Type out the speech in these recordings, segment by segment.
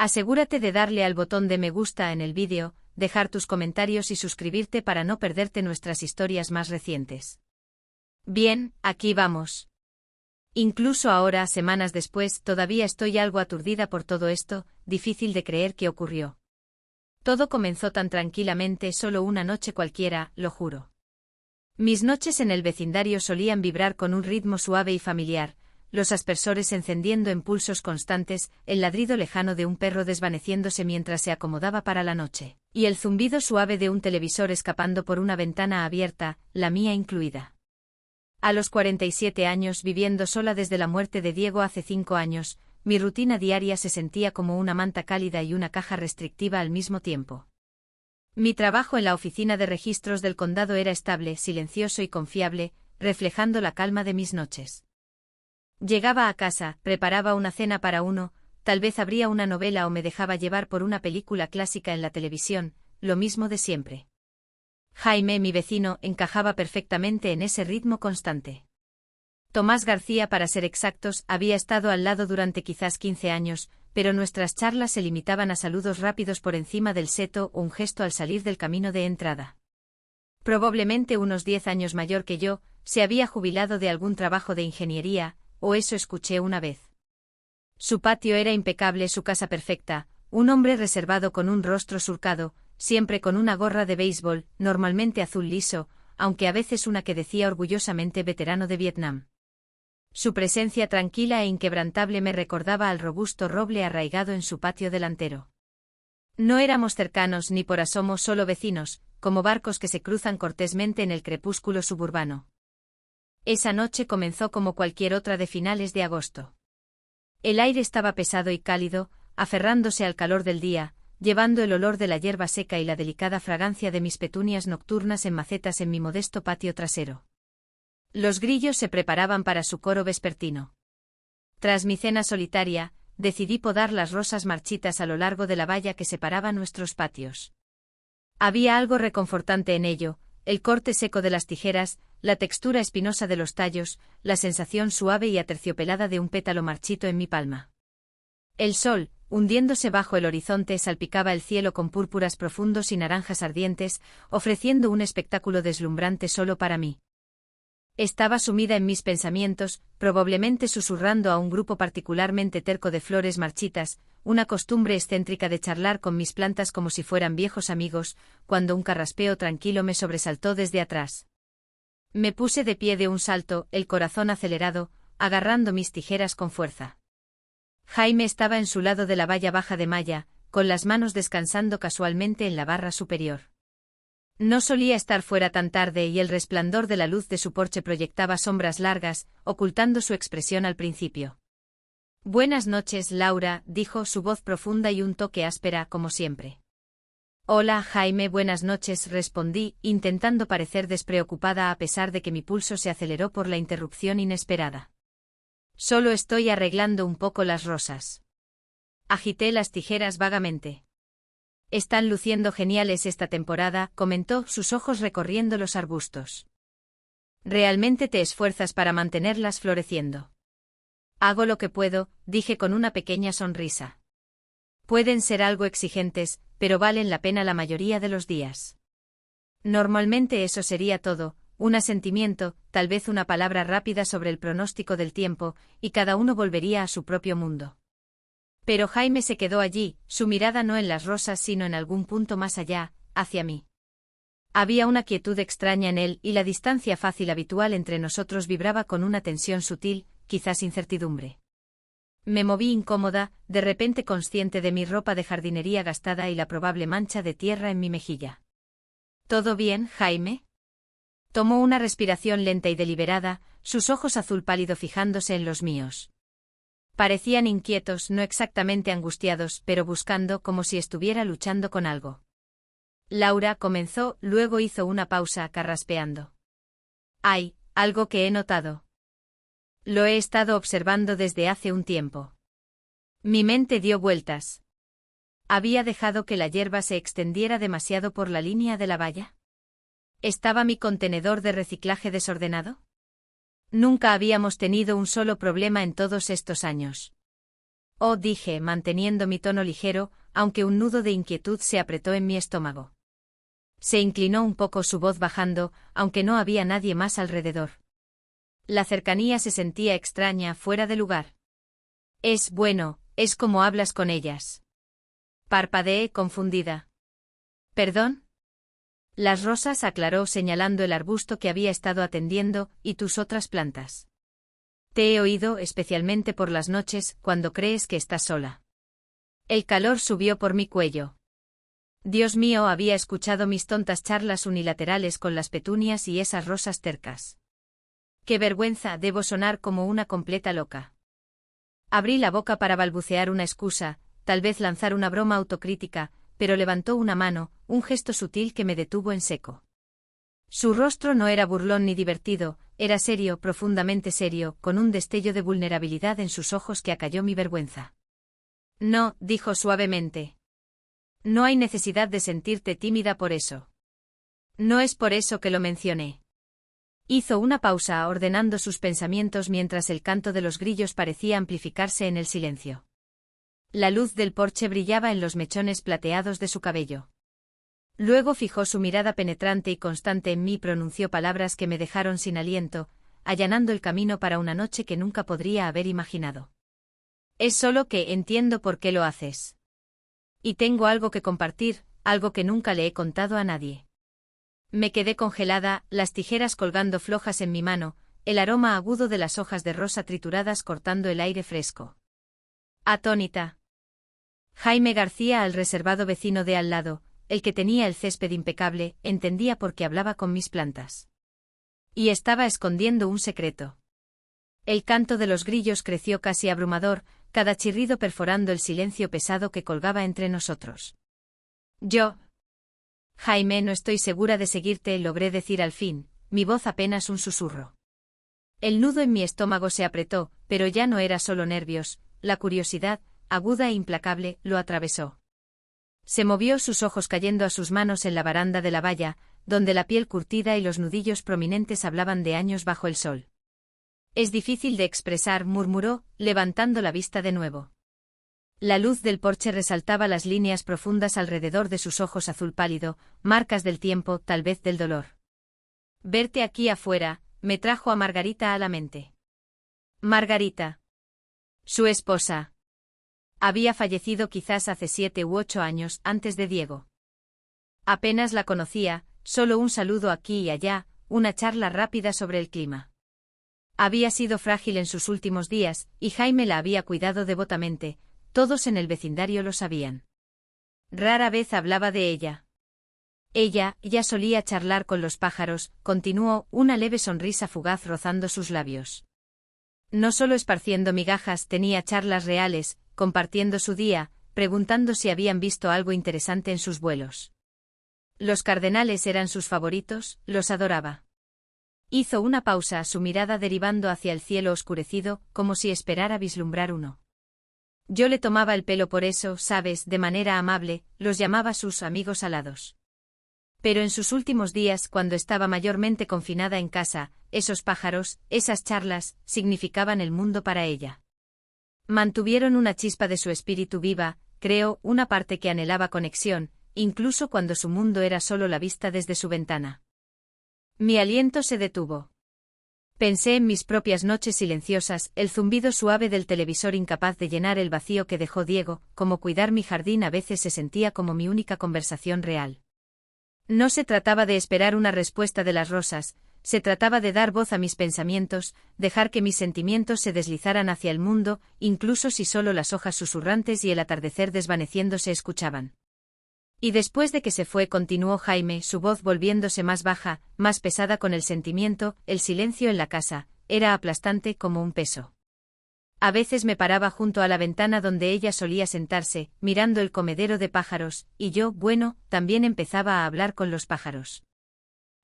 Asegúrate de darle al botón de me gusta en el vídeo, dejar tus comentarios y suscribirte para no perderte nuestras historias más recientes. Bien, aquí vamos. Incluso ahora, semanas después, todavía estoy algo aturdida por todo esto, difícil de creer que ocurrió. Todo comenzó tan tranquilamente, solo una noche cualquiera, lo juro. Mis noches en el vecindario solían vibrar con un ritmo suave y familiar, los aspersores encendiendo en pulsos constantes, el ladrido lejano de un perro desvaneciéndose mientras se acomodaba para la noche, y el zumbido suave de un televisor escapando por una ventana abierta, la mía incluida. A los 47 años, viviendo sola desde la muerte de Diego hace 5 años, mi rutina diaria se sentía como una manta cálida y una caja restrictiva al mismo tiempo. Mi trabajo en la oficina de registros del condado era estable, silencioso y confiable, reflejando la calma de mis noches. Llegaba a casa, preparaba una cena para uno, tal vez abría una novela o me dejaba llevar por una película clásica en la televisión, lo mismo de siempre. Jaime, mi vecino, encajaba perfectamente en ese ritmo constante. Tomás García, para ser exactos, había estado al lado durante quizás 15 años, pero nuestras charlas se limitaban a saludos rápidos por encima del seto o un gesto al salir del camino de entrada. Probablemente unos 10 años mayor que yo, se había jubilado de algún trabajo de ingeniería, o eso escuché una vez. Su patio era impecable, su casa perfecta, un hombre reservado con un rostro surcado, siempre con una gorra de béisbol, normalmente azul liso, aunque a veces una que decía orgullosamente veterano de Vietnam. Su presencia tranquila e inquebrantable me recordaba al robusto roble arraigado en su patio delantero. No éramos cercanos ni por asomo, solo vecinos, como barcos que se cruzan cortésmente en el crepúsculo suburbano. Esa noche comenzó como cualquier otra de finales de agosto. El aire estaba pesado y cálido, aferrándose al calor del día, llevando el olor de la hierba seca y la delicada fragancia de mis petunias nocturnas en macetas en mi modesto patio trasero. Los grillos se preparaban para su coro vespertino. Tras mi cena solitaria, decidí podar las rosas marchitas a lo largo de la valla que separaba nuestros patios. Había algo reconfortante en ello, el corte seco de las tijeras, la textura espinosa de los tallos, la sensación suave y aterciopelada de un pétalo marchito en mi palma. El sol, hundiéndose bajo el horizonte, salpicaba el cielo con púrpuras profundos y naranjas ardientes, ofreciendo un espectáculo deslumbrante solo para mí. Estaba sumida en mis pensamientos, probablemente susurrando a un grupo particularmente terco de flores marchitas, una costumbre excéntrica de charlar con mis plantas como si fueran viejos amigos, cuando un carraspeo tranquilo me sobresaltó desde atrás. Me puse de pie de un salto, el corazón acelerado, agarrando mis tijeras con fuerza. Jaime estaba en su lado de la valla baja de malla, con las manos descansando casualmente en la barra superior. No solía estar fuera tan tarde y el resplandor de la luz de su porche proyectaba sombras largas, ocultando su expresión al principio. «Buenas noches, Laura», dijo, su voz profunda y un toque áspera, como siempre. «Hola, Jaime, buenas noches», respondí, intentando parecer despreocupada a pesar de que mi pulso se aceleró por la interrupción inesperada. «Solo estoy arreglando un poco las rosas». Agité las tijeras vagamente. «Están luciendo geniales esta temporada», comentó, sus ojos recorriendo los arbustos. «Realmente te esfuerzas para mantenerlas floreciendo». «Hago lo que puedo», dije con una pequeña sonrisa. «Pueden ser algo exigentes, pero valen la pena la mayoría de los días». Normalmente eso sería todo, un asentimiento, tal vez una palabra rápida sobre el pronóstico del tiempo, y cada uno volvería a su propio mundo. Pero Jaime se quedó allí, su mirada no en las rosas sino en algún punto más allá, hacia mí. Había una quietud extraña en él y la distancia fácil habitual entre nosotros vibraba con una tensión sutil, quizás incertidumbre. Me moví incómoda, de repente consciente de mi ropa de jardinería gastada y la probable mancha de tierra en mi mejilla. «¿Todo bien, Jaime?» Tomó una respiración lenta y deliberada, sus ojos azul pálido fijándose en los míos. Parecían inquietos, no exactamente angustiados, pero buscando, como si estuviera luchando con algo. Laura comenzó, luego hizo una pausa, carraspeando. «Hay algo que he notado. Lo he estado observando desde hace un tiempo». Mi mente dio vueltas. ¿Había dejado que la hierba se extendiera demasiado por la línea de la valla? ¿Estaba mi contenedor de reciclaje desordenado? Nunca habíamos tenido un solo problema en todos estos años. Oh, dije, manteniendo mi tono ligero, aunque un nudo de inquietud se apretó en mi estómago. Se inclinó un poco, su voz bajando, aunque no había nadie más alrededor. La cercanía se sentía extraña, fuera de lugar. Es como hablas con ellas. Parpadeé confundida. ¿Perdón? Las rosas, aclaró señalando el arbusto que había estado atendiendo, y tus otras plantas. Te he oído, especialmente por las noches, cuando crees que estás sola. El calor subió por mi cuello. Dios mío, había escuchado mis tontas charlas unilaterales con las petunias y esas rosas tercas. ¡Qué vergüenza! Debo sonar como una completa loca. Abrí la boca para balbucear una excusa, tal vez lanzar una broma autocrítica, pero levantó una mano, un gesto sutil que me detuvo en seco. Su rostro no era burlón ni divertido, era serio, profundamente serio, con un destello de vulnerabilidad en sus ojos que acalló mi vergüenza. No, dijo suavemente. No hay necesidad de sentirte tímida por eso. No es por eso que lo mencioné. Hizo una pausa, ordenando sus pensamientos mientras el canto de los grillos parecía amplificarse en el silencio. La luz del porche brillaba en los mechones plateados de su cabello. Luego fijó su mirada penetrante y constante en mí y pronunció palabras que me dejaron sin aliento, allanando el camino para una noche que nunca podría haber imaginado. Es solo que entiendo por qué lo haces. Y tengo algo que compartir, algo que nunca le he contado a nadie. Me quedé congelada, las tijeras colgando flojas en mi mano, el aroma agudo de las hojas de rosa trituradas cortando el aire fresco. Atónita. Jaime García, el reservado vecino de al lado, el que tenía el césped impecable, entendía por qué hablaba con mis plantas. Y estaba escondiendo un secreto. El canto de los grillos creció casi abrumador, cada chirrido perforando el silencio pesado que colgaba entre nosotros. Jaime, no estoy segura de seguirte, logré decir al fin, mi voz apenas un susurro. El nudo en mi estómago se apretó, pero ya no era solo nervios, la curiosidad, aguda e implacable, lo atravesó. Se movió, sus ojos cayendo a sus manos en la baranda de la valla, donde la piel curtida y los nudillos prominentes hablaban de años bajo el sol. Es difícil de expresar, murmuró, levantando la vista de nuevo. La luz del porche resaltaba las líneas profundas alrededor de sus ojos azul pálido, marcas del tiempo, tal vez del dolor. Verte aquí afuera, me trajo a Margarita a la mente. Margarita. Su esposa. Había fallecido quizás hace 7 u 8 años, antes de Diego. Apenas la conocía, solo un saludo aquí y allá, una charla rápida sobre el clima. Había sido frágil en sus últimos días, y Jaime la había cuidado devotamente, todos en el vecindario lo sabían. Rara vez hablaba de ella. Ella ya solía charlar con los pájaros, continuó, una leve sonrisa fugaz rozando sus labios. No solo esparciendo migajas, tenía charlas reales, compartiendo su día, preguntando si habían visto algo interesante en sus vuelos. Los cardenales eran sus favoritos, los adoraba. Hizo una pausa, su mirada derivando hacia el cielo oscurecido, como si esperara vislumbrar uno. Yo le tomaba el pelo por eso, sabes, de manera amable, los llamaba sus amigos alados. Pero en sus últimos días, cuando estaba mayormente confinada en casa, esos pájaros, esas charlas, significaban el mundo para ella. Mantuvieron una chispa de su espíritu viva, creo, una parte que anhelaba conexión, incluso cuando su mundo era solo la vista desde su ventana. Mi aliento se detuvo. Pensé en mis propias noches silenciosas, el zumbido suave del televisor incapaz de llenar el vacío que dejó Diego, como cuidar mi jardín a veces se sentía como mi única conversación real. No se trataba de esperar una respuesta de las rosas, se trataba de dar voz a mis pensamientos, dejar que mis sentimientos se deslizaran hacia el mundo, incluso si solo las hojas susurrantes y el atardecer desvaneciéndose escuchaban. Y después de que se fue, continuó Jaime, su voz volviéndose más baja, más pesada con el sentimiento, el silencio en la casa, era aplastante como un peso. A veces me paraba junto a la ventana donde ella solía sentarse, mirando el comedero de pájaros, y yo, también empezaba a hablar con los pájaros.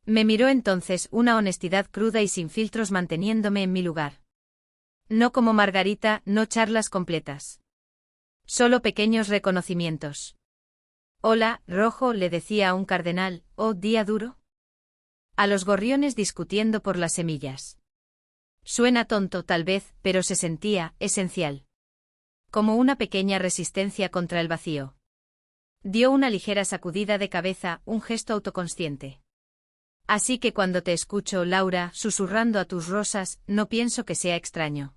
Me miró entonces, una honestidad cruda y sin filtros manteniéndome en mi lugar. No como Margarita, no charlas completas. Solo pequeños reconocimientos. Hola, Rojo, le decía a un cardenal, oh, día duro. A los gorriones discutiendo por las semillas. Suena tonto tal vez, pero se sentía esencial. Como una pequeña resistencia contra el vacío. Dio una ligera sacudida de cabeza, un gesto autoconsciente. Así que cuando te escucho, Laura, susurrando a tus rosas, no pienso que sea extraño.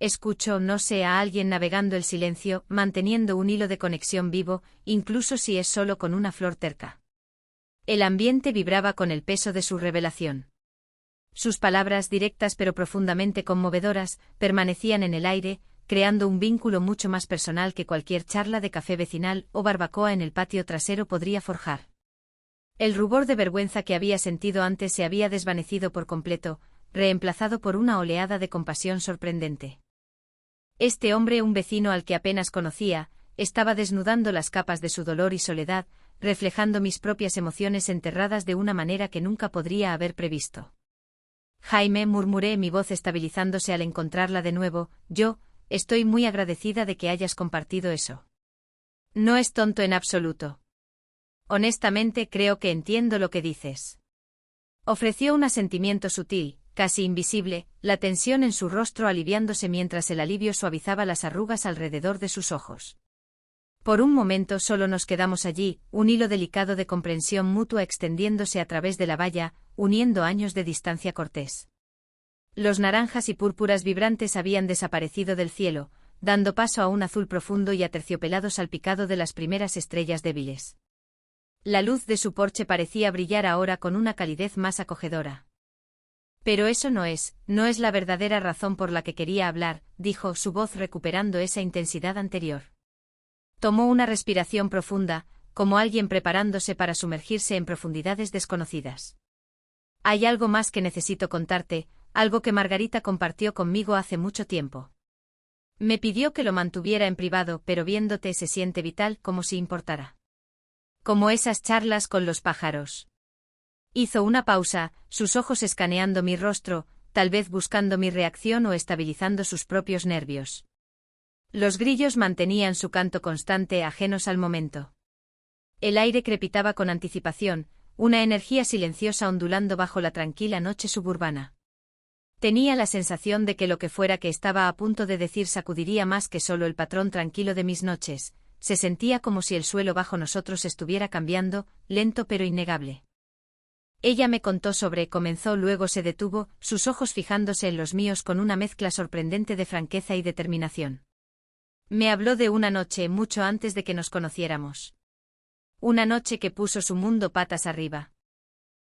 Escucho, no sé, a alguien navegando el silencio, manteniendo un hilo de conexión vivo, incluso si es solo con una flor terca. El ambiente vibraba con el peso de su revelación. Sus palabras, directas pero profundamente conmovedoras, permanecían en el aire, creando un vínculo mucho más personal que cualquier charla de café vecinal o barbacoa en el patio trasero podría forjar. El rubor de vergüenza que había sentido antes se había desvanecido por completo, reemplazado por una oleada de compasión sorprendente. Este hombre, un vecino al que apenas conocía, estaba desnudando las capas de su dolor y soledad, reflejando mis propias emociones enterradas de una manera que nunca podría haber previsto. Jaime, murmuré, mi voz estabilizándose al encontrarla de nuevo, yo, estoy muy agradecida de que hayas compartido eso. No es tonto en absoluto. Honestamente creo que entiendo lo que dices. Ofreció un asentimiento sutil, casi invisible, la tensión en su rostro aliviándose mientras el alivio suavizaba las arrugas alrededor de sus ojos. Por un momento solo nos quedamos allí, un hilo delicado de comprensión mutua extendiéndose a través de la valla, uniendo años de distancia cortés. Los naranjas y púrpuras vibrantes habían desaparecido del cielo, dando paso a un azul profundo y aterciopelado salpicado de las primeras estrellas débiles. La luz de su porche parecía brillar ahora con una calidez más acogedora. Pero eso no es la verdadera razón por la que quería hablar, dijo, su voz recuperando esa intensidad anterior. Tomó una respiración profunda, como alguien preparándose para sumergirse en profundidades desconocidas. Hay algo más que necesito contarte, algo que Margarita compartió conmigo hace mucho tiempo. Me pidió que lo mantuviera en privado, pero viéndote se siente vital, como si importara. Como esas charlas con los pájaros. Hizo una pausa, sus ojos escaneando mi rostro, tal vez buscando mi reacción o estabilizando sus propios nervios. Los grillos mantenían su canto constante, ajenos al momento. El aire crepitaba con anticipación, una energía silenciosa ondulando bajo la tranquila noche suburbana. Tenía la sensación de que lo que fuera que estaba a punto de decir sacudiría más que solo el patrón tranquilo de mis noches, se sentía como si el suelo bajo nosotros estuviera cambiando, lento pero innegable. Ella me contó sobre, comenzó, luego se detuvo, sus ojos fijándose en los míos con una mezcla sorprendente de franqueza y determinación. Me habló de una noche mucho antes de que nos conociéramos. Una noche que puso su mundo patas arriba.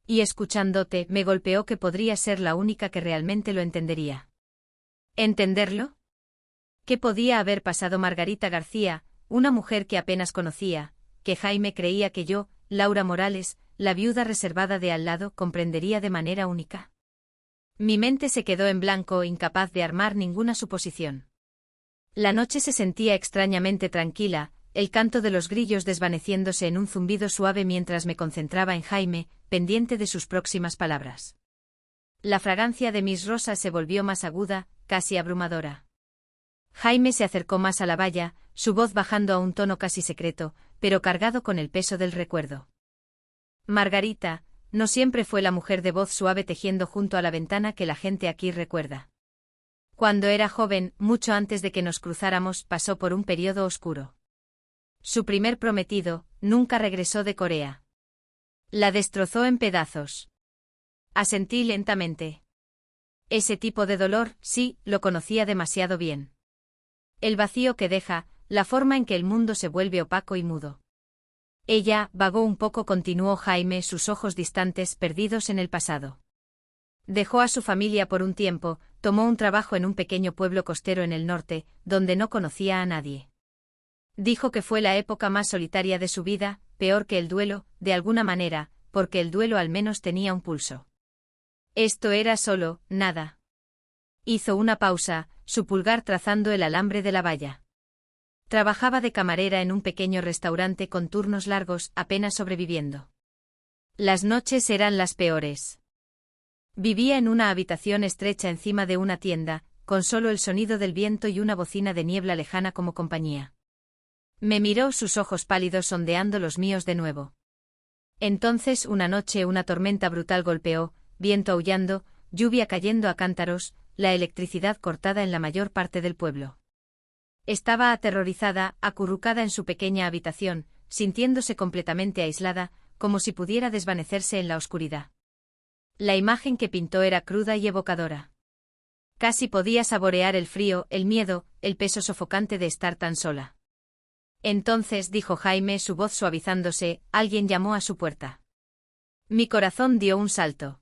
Y escuchándote, me golpeó que podría ser la única que realmente lo entendería. ¿Entenderlo? ¿Qué podía haber pasado Margarita García, una mujer que apenas conocía, que Jaime creía que yo, Laura Morales, la viuda reservada de al lado, comprendería de manera única? Mi mente se quedó en blanco, incapaz de armar ninguna suposición. La noche se sentía extrañamente tranquila, el canto de los grillos desvaneciéndose en un zumbido suave mientras me concentraba en Jaime, pendiente de sus próximas palabras. La fragancia de mis rosas se volvió más aguda, casi abrumadora. Jaime se acercó más a la valla, su voz bajando a un tono casi secreto, pero cargado con el peso del recuerdo. Margarita, no siempre fue la mujer de voz suave tejiendo junto a la ventana que la gente aquí recuerda. Cuando era joven, mucho antes de que nos cruzáramos, pasó por un periodo oscuro. Su primer prometido, nunca regresó de Corea. La destrozó en pedazos. Asentí lentamente. Ese tipo de dolor, sí, lo conocía demasiado bien. El vacío que deja, la forma en que el mundo se vuelve opaco y mudo. Ella, vagó un poco, continuó Jaime, sus ojos distantes, perdidos en el pasado. Dejó a su familia por un tiempo, tomó un trabajo en un pequeño pueblo costero en el norte, donde no conocía a nadie. Dijo que fue la época más solitaria de su vida, peor que el duelo, de alguna manera, porque el duelo al menos tenía un pulso. Esto era solo, nada. Hizo una pausa, su pulgar trazando el alambre de la valla. Trabajaba de camarera en un pequeño restaurante con turnos largos, apenas sobreviviendo. Las noches eran las peores. Vivía en una habitación estrecha encima de una tienda, con solo el sonido del viento y una bocina de niebla lejana como compañía. Me miró, sus ojos pálidos sondeando los míos de nuevo. Entonces una noche una tormenta brutal golpeó, viento aullando, lluvia cayendo a cántaros, la electricidad cortada en la mayor parte del pueblo. Estaba aterrorizada, acurrucada en su pequeña habitación, sintiéndose completamente aislada, como si pudiera desvanecerse en la oscuridad. La imagen que pintó era cruda y evocadora. Casi podía saborear el frío, el miedo, el peso sofocante de estar tan sola. Entonces, dijo Jaime, su voz suavizándose, alguien llamó a su puerta. Mi corazón dio un salto.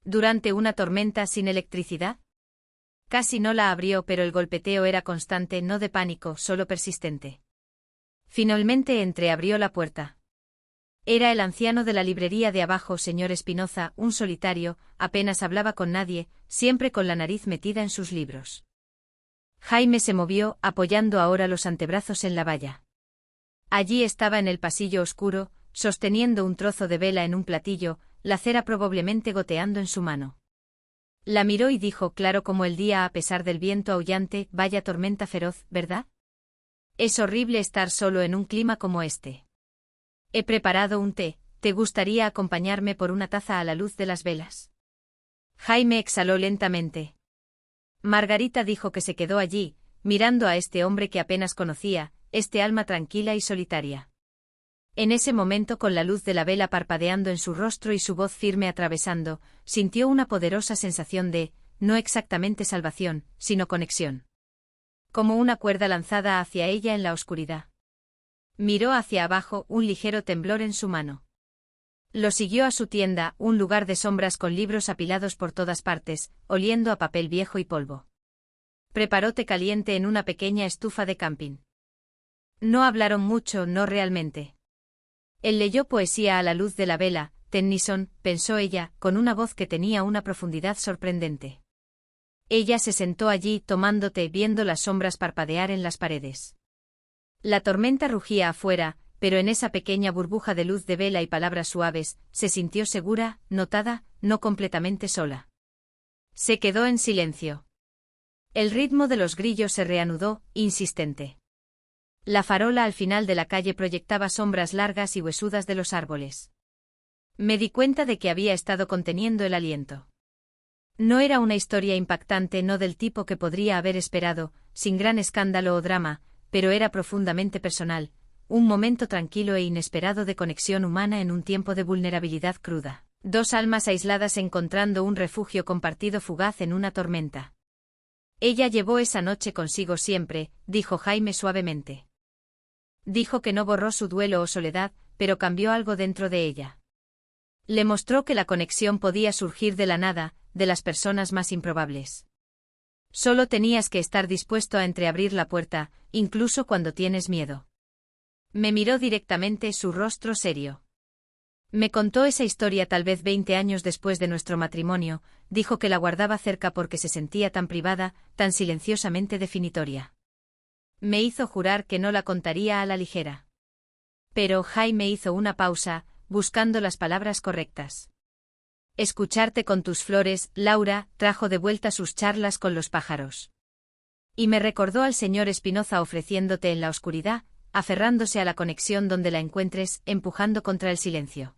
¿Durante una tormenta sin electricidad? Casi no la abrió, pero el golpeteo era constante, no de pánico, solo persistente. Finalmente entreabrió la puerta. Era el anciano de la librería de abajo, señor Espinoza, un solitario, apenas hablaba con nadie, siempre con la nariz metida en sus libros. Jaime se movió, apoyando ahora los antebrazos en la valla. Allí estaba en el pasillo oscuro, sosteniendo un trozo de vela en un platillo, la cera probablemente goteando en su mano. La miró y dijo claro como el día a pesar del viento aullante, vaya tormenta feroz, ¿verdad? Es horrible estar solo en un clima como este. He preparado un té, ¿te gustaría acompañarme por una taza a la luz de las velas? Jaime exhaló lentamente. Margarita dijo que se quedó allí, mirando a este hombre que apenas conocía, este alma tranquila y solitaria. En ese momento, con la luz de la vela parpadeando en su rostro y su voz firme atravesando, sintió una poderosa sensación de, no exactamente salvación, sino conexión. Como una cuerda lanzada hacia ella en la oscuridad. Miró hacia abajo, un ligero temblor en su mano. Lo siguió a su tienda, un lugar de sombras con libros apilados por todas partes, oliendo a papel viejo y polvo. Preparó té caliente en una pequeña estufa de camping. No hablaron mucho, no realmente. Él leyó poesía a la luz de la vela, Tennyson, pensó ella, con una voz que tenía una profundidad sorprendente. Ella se sentó allí tomando té, viendo las sombras parpadear en las paredes. La tormenta rugía afuera, pero en esa pequeña burbuja de luz de vela y palabras suaves, se sintió segura, notada, no completamente sola. Se quedó en silencio. El ritmo de los grillos se reanudó, insistente. La farola al final de la calle proyectaba sombras largas y huesudas de los árboles. Me di cuenta de que había estado conteniendo el aliento. No era una historia impactante, no del tipo que podría haber esperado, sin gran escándalo o drama, pero era profundamente personal, un momento tranquilo e inesperado de conexión humana en un tiempo de vulnerabilidad cruda. Dos almas aisladas encontrando un refugio compartido fugaz en una tormenta. Ella llevó esa noche consigo siempre, dijo Jaime suavemente. Dijo que no borró su duelo o soledad, pero cambió algo dentro de ella. Le mostró que la conexión podía surgir de la nada, de las personas más improbables. Solo tenías que estar dispuesto a entreabrir la puerta, incluso cuando tienes miedo. Me miró directamente, su rostro serio. Me contó esa historia tal vez 20 años después de nuestro matrimonio, dijo que la guardaba cerca porque se sentía tan privada, tan silenciosamente definitoria. Me hizo jurar que no la contaría a la ligera. Pero Jaime hizo una pausa, buscando las palabras correctas. Escucharte con tus flores, Laura, trajo de vuelta sus charlas con los pájaros. Y me recordó al señor Espinoza ofreciéndote en la oscuridad, aferrándose a la conexión donde la encuentres, empujando contra el silencio.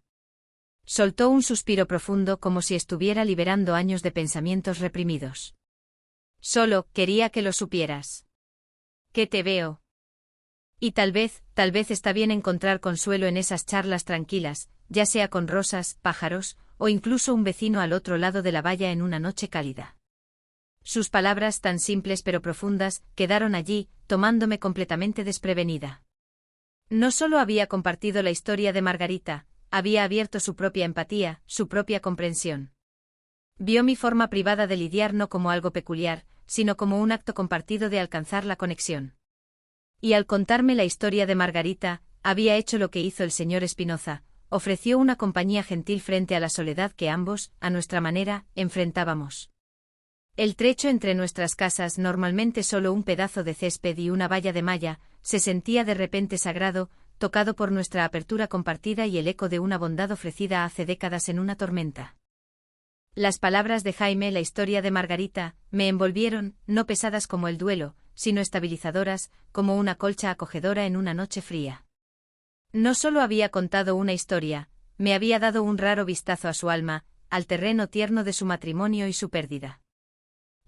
Soltó un suspiro profundo como si estuviera liberando años de pensamientos reprimidos. Solo quería que lo supieras. Que te veo. Y tal vez está bien encontrar consuelo en esas charlas tranquilas, ya sea con rosas, pájaros, o incluso un vecino al otro lado de la valla en una noche cálida. Sus palabras, tan simples pero profundas, quedaron allí, tomándome completamente desprevenida. No solo había compartido la historia de Margarita, había abierto su propia empatía, su propia comprensión. Vio mi forma privada de lidiar no como algo peculiar, sino como un acto compartido de alcanzar la conexión. Y al contarme la historia de Margarita, había hecho lo que hizo el señor Espinoza, ofreció una compañía gentil frente a la soledad que ambos, a nuestra manera, enfrentábamos. El trecho entre nuestras casas, normalmente solo un pedazo de césped y una valla de malla, se sentía de repente sagrado, tocado por nuestra apertura compartida y el eco de una bondad ofrecida hace décadas en una tormenta. Las palabras de Jaime, la historia de Margarita, me envolvieron, no pesadas como el duelo, sino estabilizadoras, como una colcha acogedora en una noche fría. No solo había contado una historia, me había dado un raro vistazo a su alma, al terreno tierno de su matrimonio y su pérdida.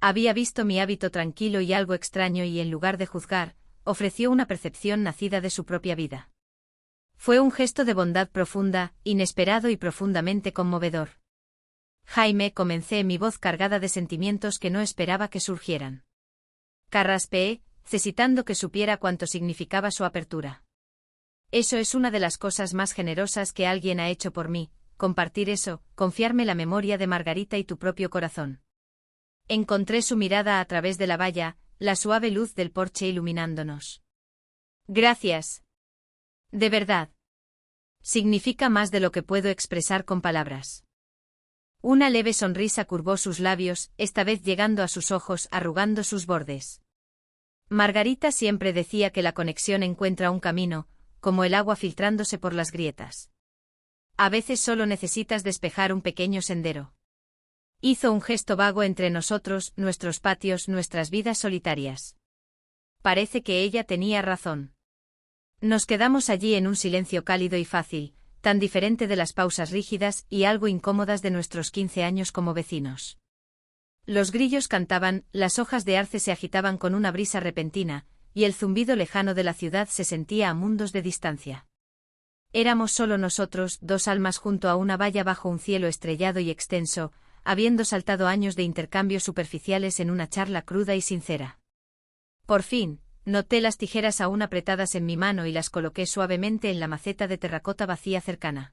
Había visto mi hábito tranquilo y algo extraño y en lugar de juzgar, ofreció una percepción nacida de su propia vida. Fue un gesto de bondad profunda, inesperado y profundamente conmovedor. Jaime, comencé, mi voz cargada de sentimientos que no esperaba que surgieran. Carraspeé, necesitando que supiera cuánto significaba su apertura. Eso es una de las cosas más generosas que alguien ha hecho por mí, compartir eso, confiarme la memoria de Margarita y tu propio corazón. Encontré su mirada a través de la valla, la suave luz del porche iluminándonos. Gracias. De verdad. Significa más de lo que puedo expresar con palabras. Una leve sonrisa curvó sus labios, esta vez llegando a sus ojos, arrugando sus bordes. Margarita siempre decía que la conexión encuentra un camino, como el agua filtrándose por las grietas. A veces solo necesitas despejar un pequeño sendero. Hizo un gesto vago entre nosotros, nuestros patios, nuestras vidas solitarias. Parece que ella tenía razón. Nos quedamos allí en un silencio cálido y fácil, tan diferente de las pausas rígidas y algo incómodas de nuestros 15 años como vecinos. Los grillos cantaban, las hojas de arce se agitaban con una brisa repentina, y el zumbido lejano de la ciudad se sentía a mundos de distancia. Éramos solo nosotros, dos almas junto a una valla bajo un cielo estrellado y extenso, habiendo saltado años de intercambios superficiales en una charla cruda y sincera. Por fin, noté las tijeras aún apretadas en mi mano y las coloqué suavemente en la maceta de terracota vacía cercana.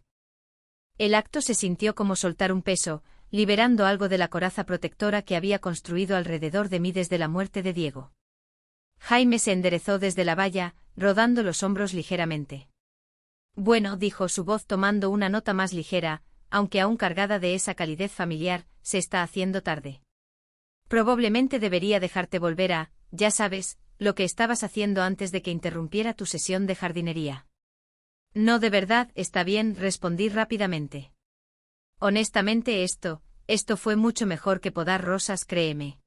El acto se sintió como soltar un peso, liberando algo de la coraza protectora que había construido alrededor de mí desde la muerte de Diego. Jaime se enderezó desde la valla, rodando los hombros ligeramente. Bueno, dijo, su voz tomando una nota más ligera, aunque aún cargada de esa calidez familiar, se está haciendo tarde. Probablemente debería dejarte volver a, ya sabes, lo que estabas haciendo antes de que interrumpiera tu sesión de jardinería. No, de verdad, está bien, respondí rápidamente. Honestamente esto fue mucho mejor que podar rosas, créeme.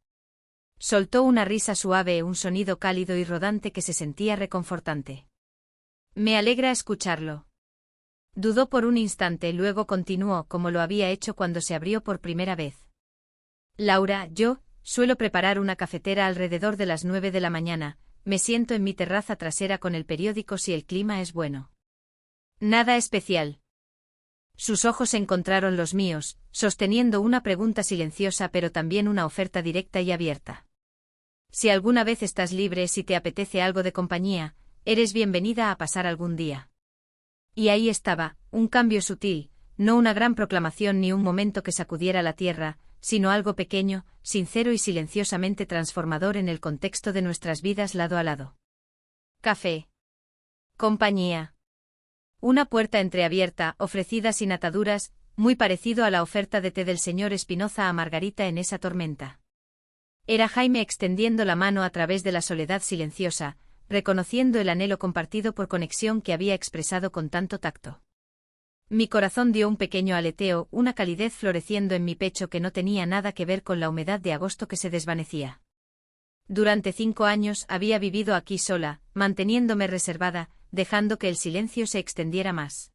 Soltó una risa suave, un sonido cálido y rodante que se sentía reconfortante. Me alegra escucharlo. Dudó por un instante, luego continuó como lo había hecho cuando se abrió por primera vez. Laura, yo suelo preparar una cafetera alrededor de las 9 de la mañana, me siento en mi terraza trasera con el periódico si el clima es bueno. Nada especial. Sus ojos encontraron los míos, sosteniendo una pregunta silenciosa pero también una oferta directa y abierta. Si alguna vez estás libre, si te apetece algo de compañía, eres bienvenida a pasar algún día. Y ahí estaba, un cambio sutil, no una gran proclamación ni un momento que sacudiera la tierra, sino algo pequeño, sincero y silenciosamente transformador en el contexto de nuestras vidas lado a lado. Café. Compañía. Una puerta entreabierta, ofrecida sin ataduras, muy parecido a la oferta de té del señor Espinoza a Margarita en esa tormenta. Era Jaime extendiendo la mano a través de la soledad silenciosa, reconociendo el anhelo compartido por conexión que había expresado con tanto tacto. Mi corazón dio un pequeño aleteo, una calidez floreciendo en mi pecho que no tenía nada que ver con la humedad de agosto que se desvanecía. Durante 5 años había vivido aquí sola, manteniéndome reservada, dejando que el silencio se extendiera más.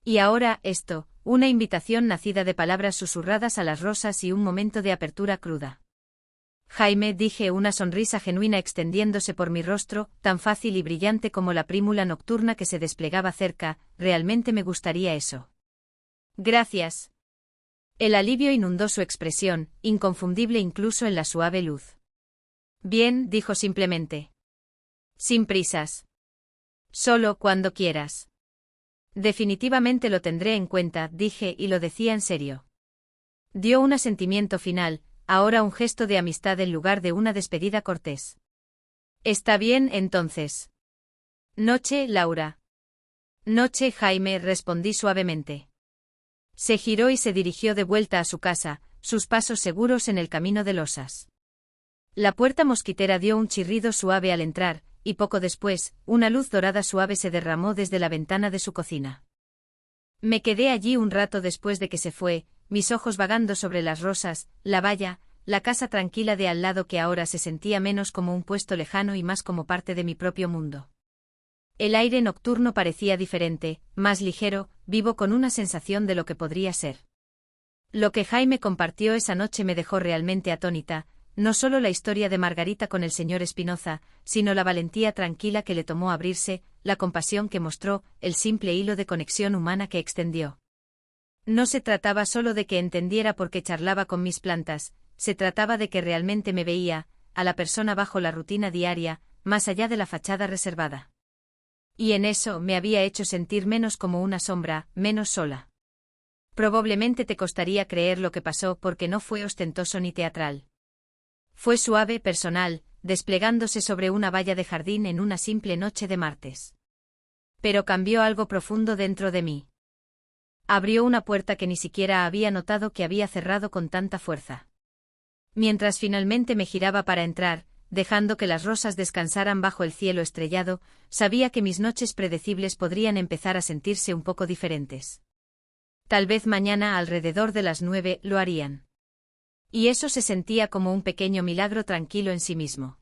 Y ahora esto, una invitación nacida de palabras susurradas a las rosas y un momento de apertura cruda. Jaime, dije, una sonrisa genuina extendiéndose por mi rostro, tan fácil y brillante como la prímula nocturna que se desplegaba cerca, realmente me gustaría eso. Gracias. El alivio inundó su expresión, inconfundible incluso en la suave luz. Bien, dijo simplemente. Sin prisas. Solo cuando quieras. Definitivamente lo tendré en cuenta, dije, y lo decía en serio. Dio un asentimiento final, ahora un gesto de amistad en lugar de una despedida cortés. Está bien, entonces. Noche, Laura. Noche, Jaime, respondí suavemente. Se giró y se dirigió de vuelta a su casa, sus pasos seguros en el camino de losas. La puerta mosquitera dio un chirrido suave al entrar, y poco después, una luz dorada suave se derramó desde la ventana de su cocina. Me quedé allí un rato después de que se fue, mis ojos vagando sobre las rosas, la valla, la casa tranquila de al lado que ahora se sentía menos como un puesto lejano y más como parte de mi propio mundo. El aire nocturno parecía diferente, más ligero, vivo con una sensación de lo que podría ser. Lo que Jaime compartió esa noche me dejó realmente atónita, No solo la historia de Margarita con el señor Espinoza, sino la valentía tranquila que le tomó abrirse, la compasión que mostró, el simple hilo de conexión humana que extendió. No se trataba solo de que entendiera por qué charlaba con mis plantas, se trataba de que realmente me veía, a la persona bajo la rutina diaria, más allá de la fachada reservada. Y en eso me había hecho sentir menos como una sombra, menos sola. Probablemente te costaría creer lo que pasó porque no fue ostentoso ni teatral. Fue suave, personal, desplegándose sobre una valla de jardín en una simple noche de martes. Pero cambió algo profundo dentro de mí. Abrió una puerta que ni siquiera había notado que había cerrado con tanta fuerza. Mientras finalmente me giraba para entrar, dejando que las rosas descansaran bajo el cielo estrellado, sabía que mis noches predecibles podrían empezar a sentirse un poco diferentes. Tal vez mañana alrededor de las 9 lo harían. Y eso se sentía como un pequeño milagro tranquilo en sí mismo.